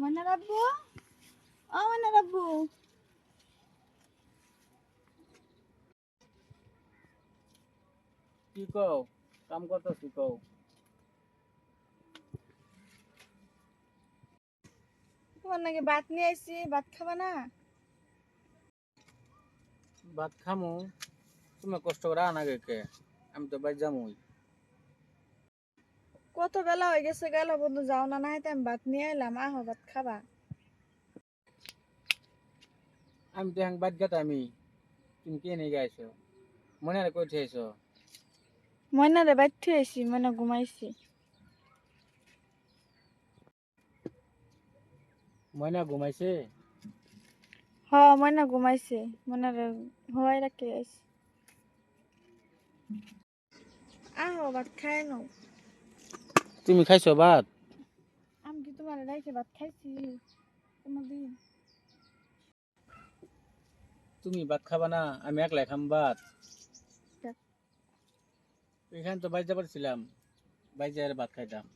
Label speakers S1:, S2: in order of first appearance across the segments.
S1: ময়নার আব্বু, ও ময়নার আব্বু,
S2: কি কও? কাম করতেছি কও।
S1: তোমার নাকি ভাত নিয়ে আইছি, ভাত খাবা না?
S2: ভাত খামু, তুমি কষ্ট করে আনা কে? আমি তো বাই যামুই।
S1: কত বেলা হয়ে গেছে, গেল বন্ধু যাও না, নাই আমি ভাত নিয়ে এলাম, আহো ভাত খাবা।
S2: আমি তো হ্যাং বাদ গেতা আমি, তুমি কে নিয়ে গাইছো? মনে আর কই থেয়েছো?
S1: ময়নারে বাইর থুই আইছি, ময়না ঘুমাইছি।
S2: ময়না ঘুমাইছে?
S1: হ, ময়না ঘুমাইছে, ময়নারে হওয়াই রাখতে আইছি। আহো ভাত খাই নাও।
S2: তুমি খাইছো ভাত?
S1: আমি কি তোমার রাইখে ভাত খাইছি কোনদিন?
S2: তুমি ভাত খাবা না, আমি একলাই খাম ভাত।
S1: দেখ,
S2: এখানে তো বাইর যাবার ছিলাম, বাইর যাই ভাত খাইতাম।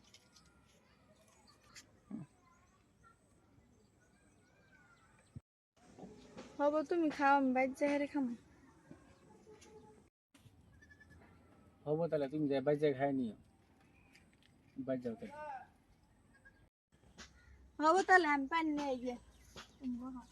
S1: হব তুমি খাও, আমি বাইর যাই হেরে খাম।
S2: হবো তাহলে তুমি যাই বাইর যাই খাই নিও, বাইর যাও তাহলে।
S1: হব তাহলে আমি পানি নিয়ে গিয়ে তুমি বহো।